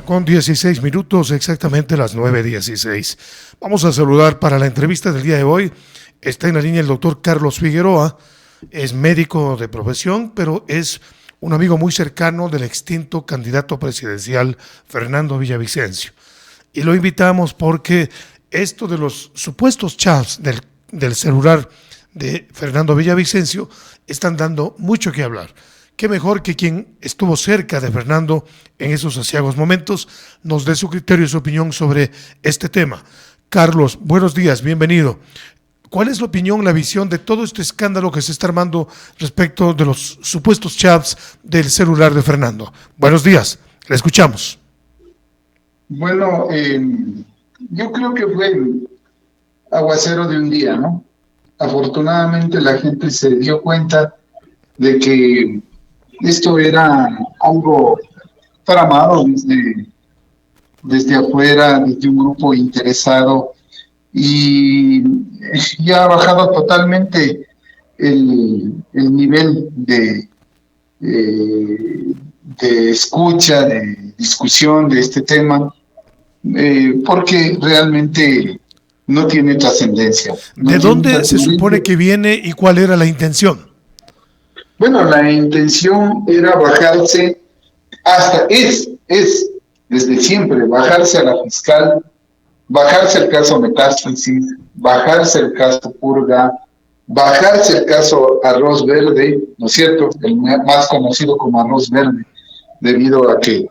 Con 16 minutos, exactamente las 9:16. Vamos a saludar para la entrevista del día de hoy. Está en la línea el doctor Carlos Figueroa. Es médico de profesión, pero es un amigo muy cercano del extinto candidato presidencial Fernando Villavicencio. Y lo invitamos porque esto de los supuestos chats del celular de Fernando Villavicencio están dando mucho que hablar. Qué mejor que quien estuvo cerca de Fernando en esos aciagos momentos nos dé su criterio y su opinión sobre este tema. Carlos, buenos días, bienvenido. ¿Cuál es la opinión, la visión de todo este escándalo que se está armando respecto de los supuestos chats del celular de Fernando? Buenos días, le escuchamos. Bueno, yo creo que fue el aguacero de un día, ¿no? Afortunadamente la gente se dio cuenta de que esto era algo tramado desde afuera, desde un grupo interesado, y ya ha bajado totalmente el nivel de escucha, de discusión de este tema, porque realmente no tiene trascendencia. ¿De dónde se supone que viene y cuál era la intención? Bueno, la intención era bajarse es desde siempre, bajarse a la fiscal, bajarse el caso Metástasis, bajarse el caso Purga, bajarse el caso Arroz Verde, ¿no es cierto? El más conocido como Arroz Verde, debido a que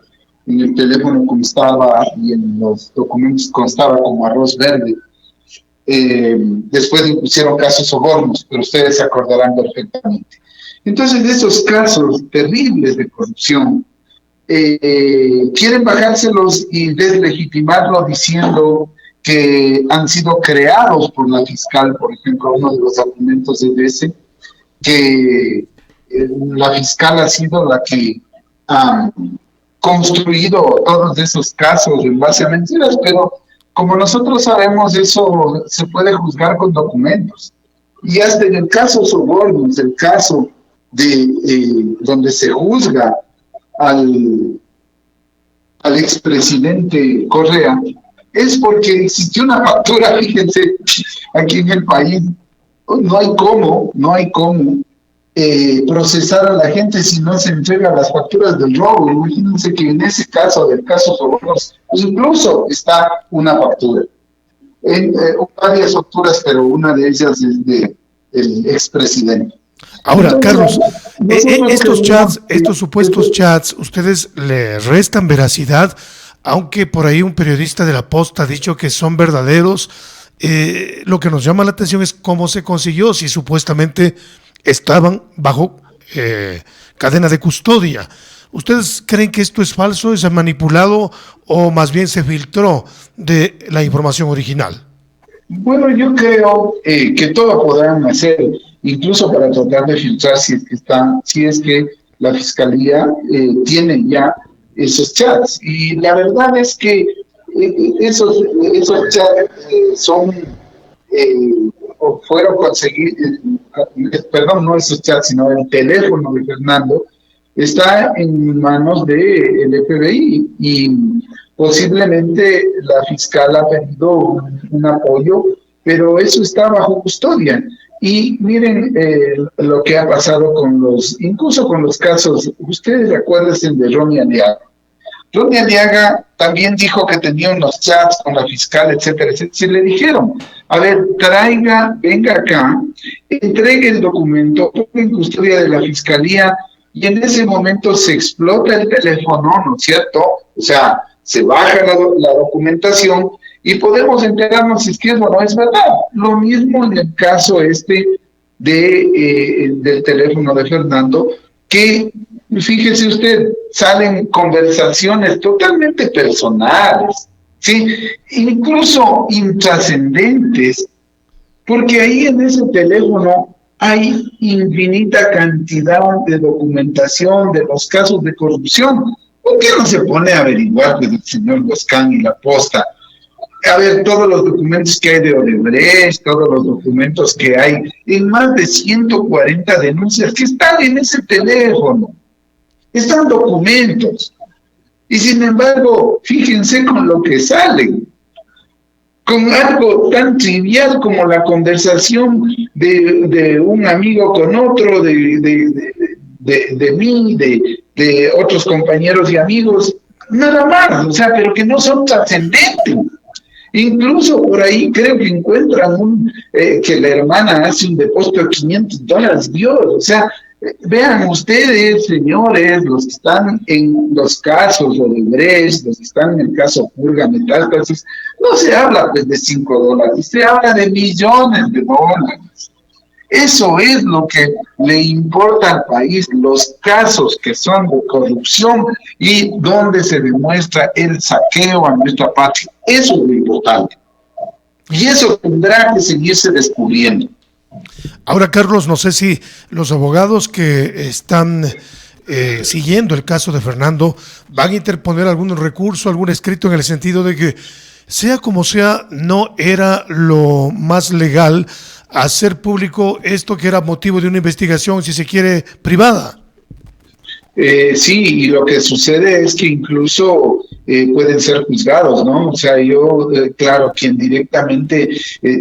en el teléfono constaba y en los documentos constaba como Arroz Verde. Después le pusieron casos sobornos, pero ustedes se acordarán perfectamente. Entonces, de esos casos terribles de corrupción, quieren bajárselos y deslegitimarlo diciendo que han sido creados por la fiscal. Por ejemplo, uno de los argumentos es ese, que la fiscal ha sido la que ha construido todos esos casos en base a mentiras, pero como nosotros sabemos, eso se puede juzgar con documentos. Y hasta en el caso sobornos, el caso donde se juzga al expresidente Correa, es porque existió una factura, fíjense, aquí en el país, no hay cómo procesar a la gente si no se entregan las facturas del robo. Imagínense que en ese caso, del caso sobornos, incluso está una factura. Varias facturas, pero una de ellas es del expresidente. Ahora, entonces, Carlos, estos supuestos chats, ¿ustedes le restan veracidad? Aunque por ahí un periodista de La Posta ha dicho que son verdaderos, lo que nos llama la atención es cómo se consiguió, si supuestamente estaban bajo cadena de custodia. ¿Ustedes creen que esto es falso, es manipulado o más bien se filtró de la información original? Bueno, yo creo que todo podrán hacer, incluso para tratar de filtrar si es que la fiscalía tiene ya esos chats. Y la verdad es que esos chats fueron conseguidos, perdón, no esos chats, sino el teléfono de Fernando está en manos del FBI y posiblemente la fiscal ha pedido un apoyo, pero eso está bajo custodia. Y miren lo que ha pasado incluso con los casos. Ustedes recuerden de Ronnie Aliaga. Ronnie Aliaga también dijo que tenía unos chats con la fiscal, etcétera, etcétera. Se le dijeron, a ver, venga acá, entregue el documento, ponga en custodia de la fiscalía, y en ese momento se explota el teléfono, ¿no es cierto? O sea, se baja la documentación y podemos enterarnos si es que eso no es verdad. Lo mismo en el caso del teléfono de Fernando, que, fíjese usted, salen conversaciones totalmente personales, ¿sí? Incluso intrascendentes, porque ahí en ese teléfono hay infinita cantidad de documentación de los casos de corrupción. ¿Por qué no se pone a averiguar desde el señor Boscán y La Posta a ver, todos los documentos que hay de Odebrecht, todos los documentos que hay en más de 140 denuncias que están en ese teléfono. Están documentos. Y sin embargo, fíjense con lo que salen. Con algo tan trivial como la conversación de un amigo con otro, de mí, de otros compañeros y amigos, nada más, o sea, pero que no son trascendentes. Incluso por ahí creo que encuentran que la hermana hace un depósito de $500, Dios, o sea, vean ustedes, señores, los que están en los casos Odebrecht, los que están en el caso Purga Metástasis, no se habla pues de $5, se habla de millones de dólares. Eso es lo que le importa al país, los casos que son de corrupción y donde se demuestra el saqueo a nuestra patria. Eso es lo importante. Y eso tendrá que seguirse descubriendo. Ahora, Carlos, no sé si los abogados que están siguiendo el caso de Fernando van a interponer algún recurso, algún escrito en el sentido de que, sea como sea, no era lo más legal hacer público esto que era motivo de una investigación, si se quiere, privada. Sí, y lo que sucede es que incluso pueden ser juzgados, ¿no? O sea, claro, quien directamente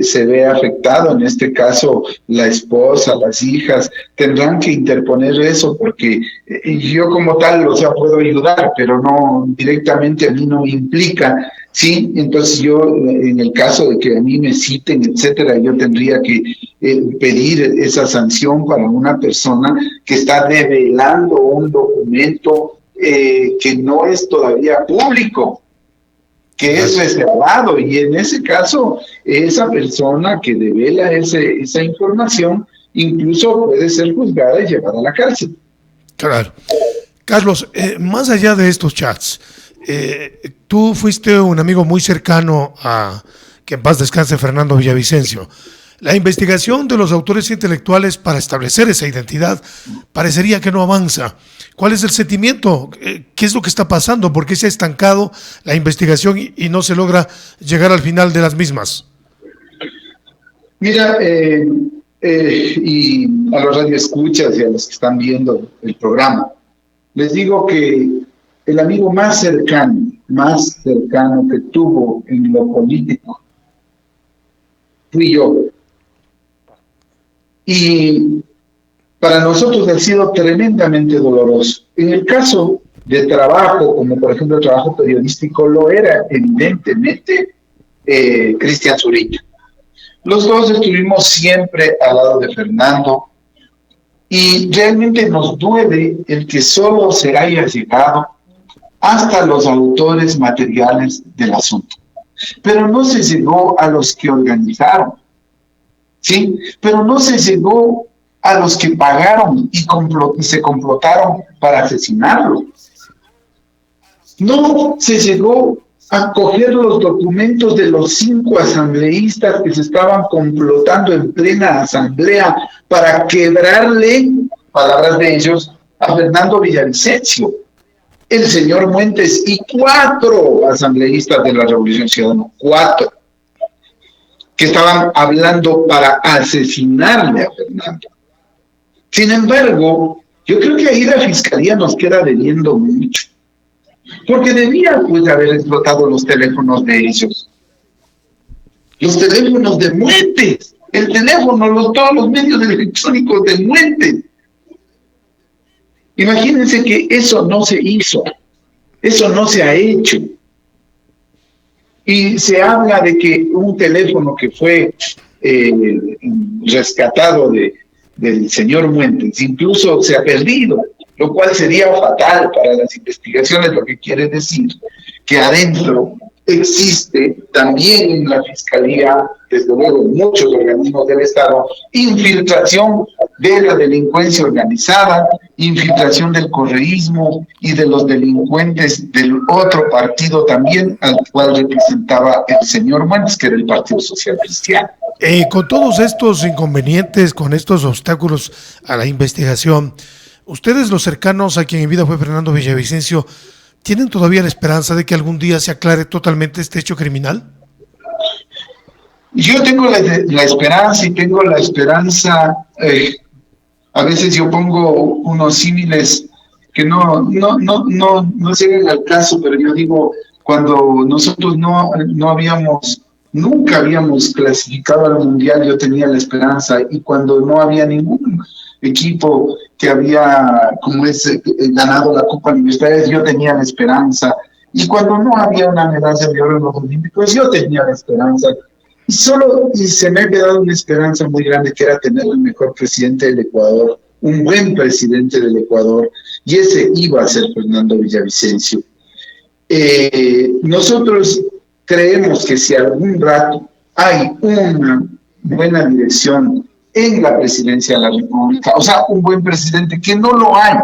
se ve afectado, en este caso la esposa, las hijas, tendrán que interponer eso porque yo como tal, o sea, puedo ayudar, pero no directamente a mí no me implica. Sí, entonces yo, en el caso de que a mí me citen, etcétera, yo tendría que pedir esa sanción para una persona que está develando un documento que no es todavía público, que es reservado, y en ese caso, esa persona que devela esa información incluso puede ser juzgada y llevada a la cárcel. Claro. Carlos, más allá de estos chats, tú fuiste un amigo muy cercano a, que en paz descanse, Fernando Villavicencio. La investigación de los autores intelectuales para establecer esa identidad parecería que no avanza. ¿Cuál es el sentimiento? ¿Qué es lo que está pasando? ¿Por qué se ha estancado la investigación y no se logra llegar al final de las mismas? Mira, y a los radioescuchas y a los que están viendo el programa, les digo que el amigo más cercano que tuvo en lo político fui yo. Y para nosotros ha sido tremendamente doloroso. En el caso de trabajo, como por ejemplo el trabajo periodístico, lo era evidentemente Cristian Zurita. Los dos estuvimos siempre al lado de Fernando y realmente nos duele el que solo se haya llegado hasta los autores materiales del asunto. Pero no se llegó a los que organizaron, ¿sí? Pero no se llegó a los que pagaron y se complotaron para asesinarlo. No se llegó a coger los documentos de los 5 asambleístas que se estaban complotando en plena asamblea para quebrarle, palabras de ellos, a Fernando Villavicencio, el señor Muentes y 4 asambleístas de la Revolución Ciudadana, 4, que estaban hablando para asesinarle a Fernando. Sin embargo, yo creo que ahí la Fiscalía nos queda debiendo mucho, porque debía pues haber explotado los teléfonos de ellos, los teléfonos de Muentes, el teléfono, todos los medios electrónicos de Muentes. Imagínense que eso no se hizo, eso no se ha hecho. Y se habla de que un teléfono que fue rescatado del señor Muentes incluso se ha perdido, lo cual sería fatal para las investigaciones, lo que quiere decir que adentro existe también en la Fiscalía, desde luego en muchos organismos del Estado, infiltración de la delincuencia organizada, infiltración del correísmo y de los delincuentes del otro partido también, al cual representaba el señor Muentes, que era el Partido Social Cristiano. Con todos estos inconvenientes, con estos obstáculos a la investigación, ustedes, los cercanos a quien en vida fue Fernando Villavicencio, ¿tienen todavía la esperanza de que algún día se aclare totalmente este hecho criminal? Yo tengo la esperanza y tengo la esperanza, a veces yo pongo unos símiles que no llegan al caso, pero yo digo, cuando nosotros nunca habíamos clasificado al Mundial, yo tenía la esperanza, y cuando no había ningún equipo que había, como es, ganado la Copa Universidades, yo tenía la esperanza, y cuando no había una medalla de oro en los Olímpicos, yo tenía la esperanza. Y se me ha quedado una esperanza muy grande, que era tener el mejor presidente del Ecuador, un buen presidente del Ecuador, y ese iba a ser Fernando Villavicencio. Nosotros creemos que si algún rato hay una buena dirección en la presidencia de la República, o sea, un buen presidente, que no lo hay,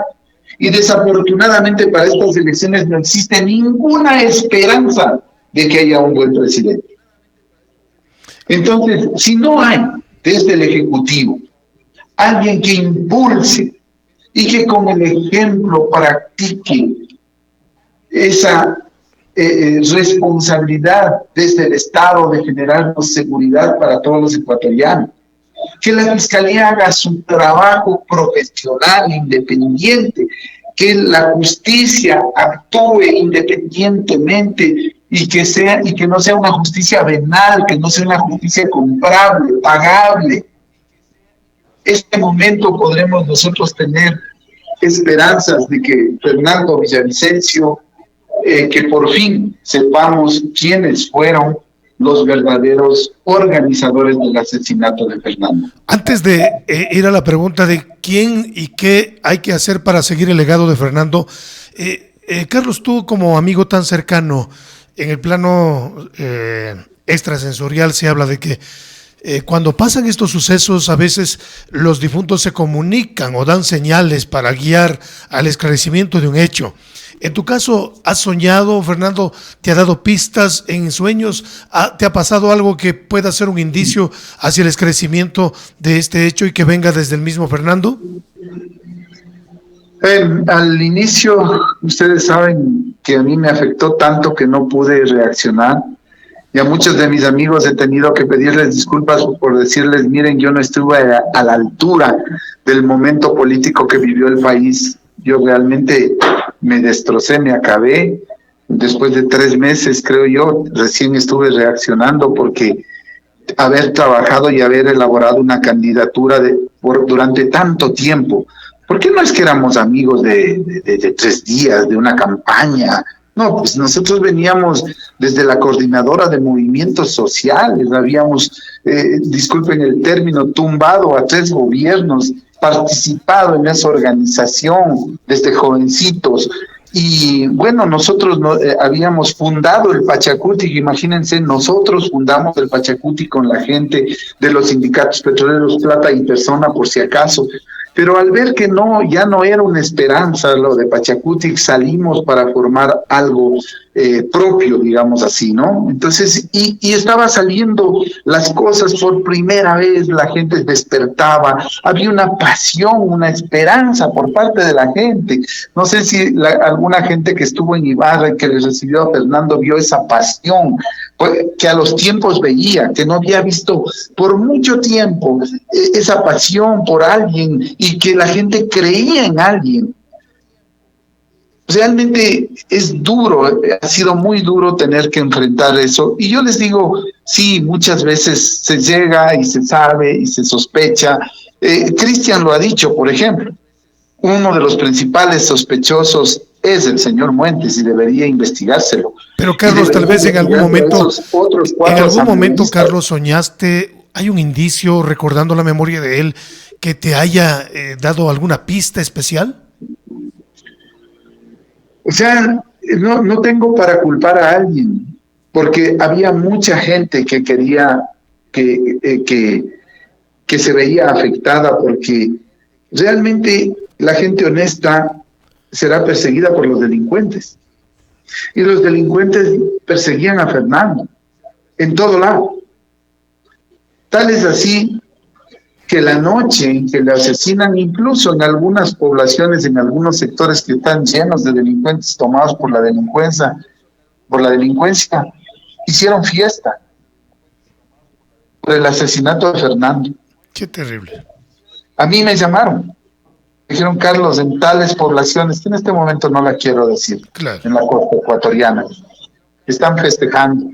y desafortunadamente para estas elecciones no existe ninguna esperanza de que haya un buen presidente. Entonces, si no hay desde el Ejecutivo alguien que impulse y que con el ejemplo practique esa responsabilidad desde el Estado de generarnos seguridad para todos los ecuatorianos, que la Fiscalía haga su trabajo profesional, independiente, que la justicia actúe independientemente y que no sea una justicia venal, que no sea una justicia comprable, pagable. Este momento podremos nosotros tener esperanzas de que Fernando Villavicencio, que por fin sepamos quiénes fueron los verdaderos organizadores del asesinato de Fernando. Antes de ir a la pregunta de quién y qué hay que hacer para seguir el legado de Fernando, Carlos, tú como amigo tan cercano, en el plano extrasensorial se habla de que cuando pasan estos sucesos, a veces los difuntos se comunican o dan señales para guiar al esclarecimiento de un hecho. En tu caso, ¿has soñado, Fernando? ¿Te ha dado pistas en sueños? ¿Te ha pasado algo que pueda ser un indicio hacia el esclarecimiento de este hecho y que venga desde el mismo Fernando? Al inicio, ustedes saben que a mí me afectó tanto que no pude reaccionar. Y a muchos de mis amigos he tenido que pedirles disculpas por decirles, miren, yo no estuve a la altura del momento político que vivió el país. Yo realmente me destrocé, me acabé. Después de 3 meses, creo yo, recién estuve reaccionando, porque haber trabajado y haber elaborado una candidatura durante tanto tiempo, porque no es que éramos amigos de 3 días, de una campaña. No, pues nosotros veníamos desde la coordinadora de movimientos sociales, habíamos, disculpen el término, tumbado a 3 gobiernos, participado en esa organización desde jovencitos. Y bueno, nosotros habíamos fundado el Pachacutic, imagínense, nosotros fundamos el Pachacutic con la gente de los sindicatos petroleros Plata y Persona, por si acaso. Pero al ver que ya no era una esperanza lo de Pachacutic, salimos para formar algo propio, digamos así, ¿no? Entonces, y estaba saliendo las cosas por primera vez, la gente despertaba, había una pasión, una esperanza por parte de la gente. No sé si alguna gente que estuvo en Ibarra y que le recibió a Fernando vio esa pasión, que a los tiempos veía, que no había visto por mucho tiempo, esa pasión por alguien, y que la gente creía en alguien. Realmente es duro, ha sido muy duro tener que enfrentar eso. Y yo les digo, sí, muchas veces se llega y se sabe y se sospecha. Cristian lo ha dicho, por ejemplo, uno de los principales sospechosos es el señor Muentes y debería investigárselo. Pero Carlos, tal vez en algún momento, Carlos, soñaste, hay un indicio, recordando la memoria de él, que te haya dado alguna pista especial. O sea, no tengo para culpar a alguien, porque había mucha gente que quería que se veía afectada, porque realmente la gente honesta será perseguida por los delincuentes. Y los delincuentes perseguían a Fernando en todo lado. Tal es así que la noche en que le asesinan, incluso en algunas poblaciones, en algunos sectores que están llenos de delincuentes tomados por la delincuencia, hicieron fiesta. por el asesinato de Fernando. Qué terrible. A mí me llamaron. Dijeron, Carlos, en tales poblaciones, que en este momento no la quiero decir, Claro. en la costa ecuatoriana, están festejando.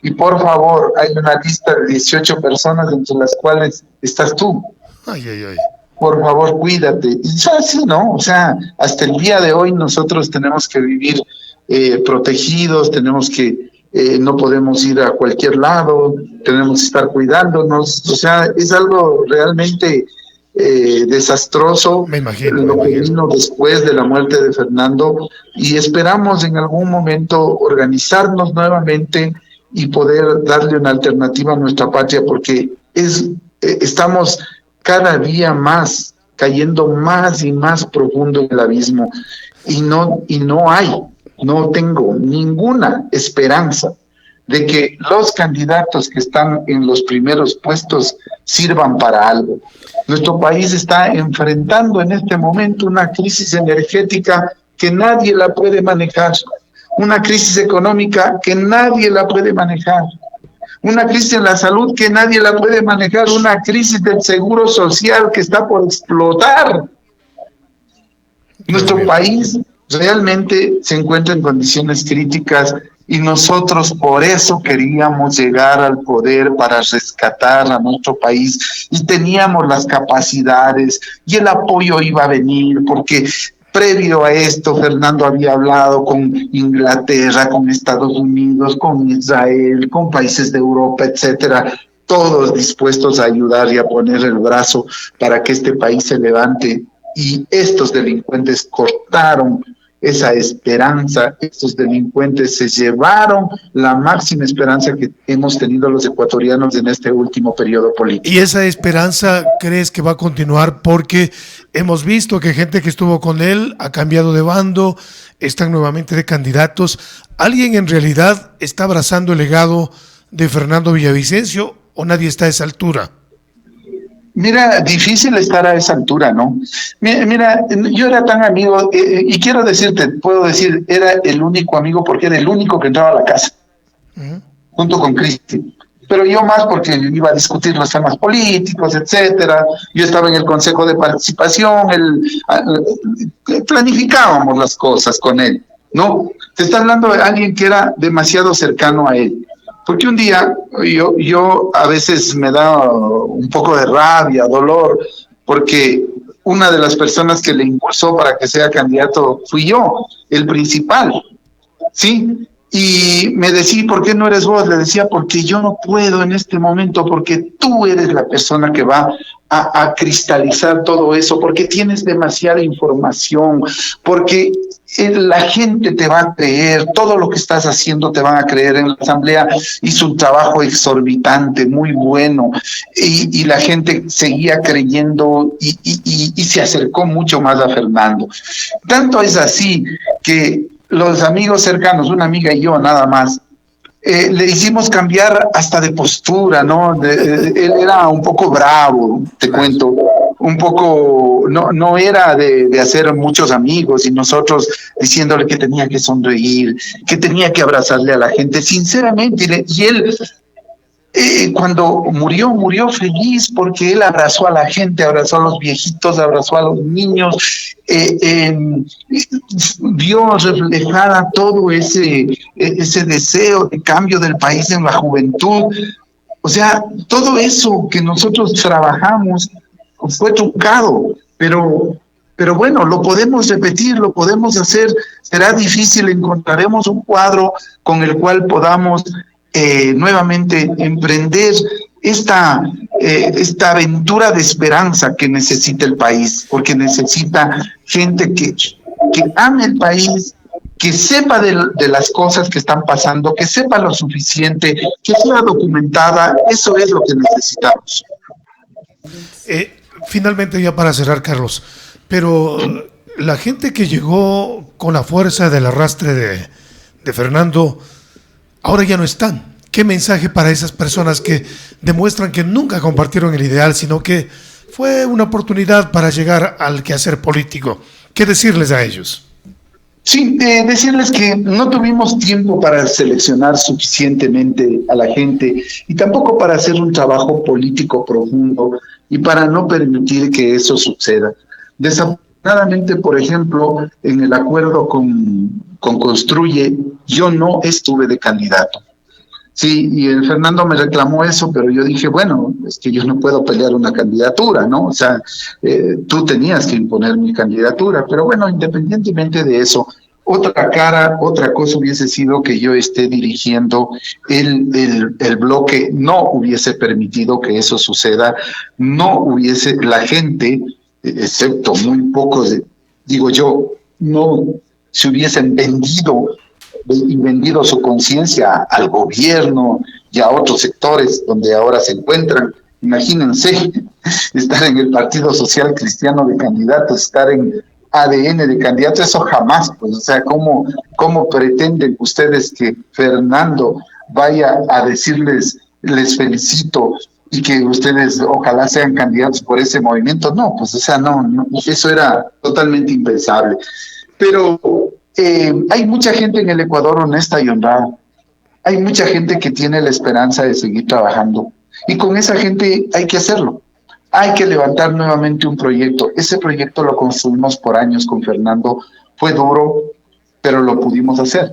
Y por favor, hay una lista de 18 personas entre las cuales estás tú. Ay, ay, ay. Por favor, cuídate. Y es así, ¿no? O sea, hasta el día de hoy nosotros tenemos que vivir protegidos, tenemos que, no podemos ir a cualquier lado, tenemos que estar cuidándonos. O sea, es algo realmente desastroso. Me imagino. Lo que vino después de la muerte de Fernando, y esperamos en algún momento organizarnos nuevamente y poder darle una alternativa a nuestra patria, porque estamos cada día más cayendo más y más profundo en el abismo, y no tengo ninguna esperanza de que los candidatos que están en los primeros puestos sirvan para algo. Nuestro país está enfrentando en este momento una crisis energética que nadie la puede manejar, una crisis económica que nadie la puede manejar, una crisis en la salud que nadie la puede manejar, una crisis del seguro social que está por explotar. Nuestro país realmente se encuentra en condiciones críticas, y nosotros por eso queríamos llegar al poder, para rescatar a nuestro país, y teníamos las capacidades y el apoyo iba a venir, porque previo a esto Fernando había hablado con Inglaterra, con Estados Unidos, con Israel, con países de Europa, etcétera, todos dispuestos a ayudar y a poner el brazo para que este país se levante. Y estos delincuentes cortaron esa esperanza, estos delincuentes se llevaron la máxima esperanza que hemos tenido los ecuatorianos en este último periodo político. ¿Y esa esperanza crees que va a continuar? Porque hemos visto que gente que estuvo con él ha cambiado de bando, están nuevamente de candidatos. ¿Alguien en realidad está abrazando el legado de Fernando Villavicencio o nadie está a esa altura? Mira, difícil estar a esa altura, ¿no? Mira, yo era tan amigo, y quiero decirte, puedo decir, era el único amigo porque era el único que entraba a la casa, junto con Cristi. Pero yo más porque iba a discutir los temas políticos, etcétera. Yo estaba en el Consejo de Participación, planificábamos las cosas con él, ¿no? Te está hablando de alguien que era demasiado cercano a él. Porque un día yo a veces me da un poco de rabia, dolor, porque una de las personas que le impulsó para que sea candidato fui yo, el principal, ¿sí? Y me decía, ¿por qué no eres vos? Le decía, porque yo no puedo en este momento, porque tú eres la persona que va a cristalizar todo eso, porque tienes demasiada información, porque la gente te va a creer, todo lo que estás haciendo te van a creer. En la asamblea hizo un trabajo exorbitante, muy bueno, y la gente seguía creyendo y se acercó mucho más a Fernando. Tanto es así que los amigos cercanos, una amiga y yo nada más, le hicimos cambiar hasta de postura, ¿no? Él era un poco bravo, te cuento, un poco, no era de hacer muchos amigos, y nosotros diciéndole que tenía que sonreír, que tenía que abrazarle a la gente, sinceramente, y él... cuando murió feliz, porque él abrazó a la gente, abrazó a los viejitos, abrazó a los niños, vio reflejada todo ese deseo de cambio del país en la juventud. O sea, todo eso que nosotros trabajamos fue truncado, pero bueno, lo podemos repetir, lo podemos hacer. Será difícil, encontraremos un cuadro con el cual podamos nuevamente emprender esta aventura de esperanza que necesita el país, porque necesita gente que ame el país, que sepa de las cosas que están pasando, que sepa lo suficiente, que sea documentada. Eso es lo que necesitamos. Finalmente, ya para cerrar, Carlos, pero la gente que llegó con la fuerza del arrastre de Fernando, ahora ya no están. ¿Qué mensaje para esas personas que demuestran que nunca compartieron el ideal, sino que fue una oportunidad para llegar al quehacer político? ¿Qué decirles a ellos? Sí, decirles que no tuvimos tiempo para seleccionar suficientemente a la gente y tampoco para hacer un trabajo político profundo y para no permitir que eso suceda. Desafortunadamente, por ejemplo, en el acuerdo con Construye, yo no estuve de candidato. Sí, y el Fernando me reclamó eso, pero yo dije, bueno, es que yo no puedo pelear una candidatura, ¿no? O sea, tú tenías que imponer mi candidatura, pero bueno, independientemente de eso, otra cosa hubiese sido que yo esté dirigiendo el bloque, no hubiese permitido que eso suceda, no hubiese, la gente, excepto muy pocos, digo yo, no se hubiesen vendido su conciencia al gobierno y a otros sectores donde ahora se encuentran. Imagínense estar en el Partido Social Cristiano de candidatos, estar en ADN de candidatos, eso jamás, pues, o sea, ¿cómo pretenden ustedes que Fernando vaya a decirles, les felicito y que ustedes ojalá sean candidatos por ese movimiento? No, pues, o sea, no, eso era totalmente impensable. Pero hay mucha gente en el Ecuador honesta y honrada. Hay mucha gente que tiene la esperanza de seguir trabajando. Y con esa gente hay que hacerlo. Hay que levantar nuevamente un proyecto. Ese proyecto lo construimos por años con Fernando. Fue duro, pero lo pudimos hacer.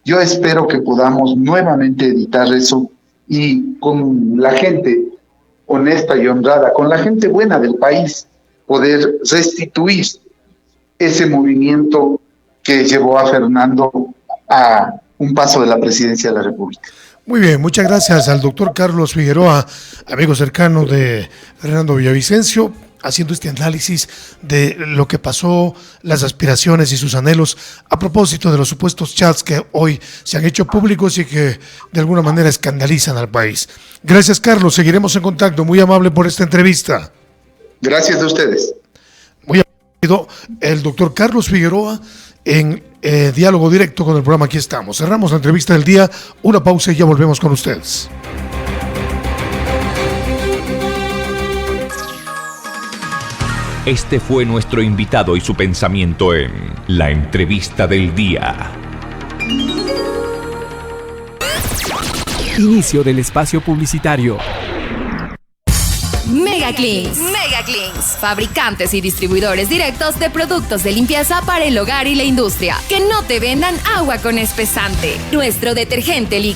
Yo espero que podamos nuevamente editar eso y con la gente honesta y honrada, con la gente buena del país, poder restituir ese movimiento que llevó a Fernando a un paso de la presidencia de la República. Muy bien, muchas gracias al doctor Carlos Figueroa, amigo cercano de Fernando Villavicencio, haciendo este análisis de lo que pasó, las aspiraciones y sus anhelos a propósito de los supuestos chats que hoy se han hecho públicos y que de alguna manera escandalizan al país. Gracias, Carlos, seguiremos en contacto. Muy amable por esta entrevista. Gracias a ustedes. Muy amable, el doctor Carlos Figueroa en diálogo directo con el programa Aquí Estamos. Cerramos la entrevista del día, una pausa y ya volvemos con ustedes. Este fue nuestro invitado y su pensamiento en la entrevista del día. Inicio del espacio publicitario. Mega Cleans, fabricantes y distribuidores directos de productos de limpieza para el hogar y la industria. Que no te vendan agua con espesante. Nuestro detergente líquido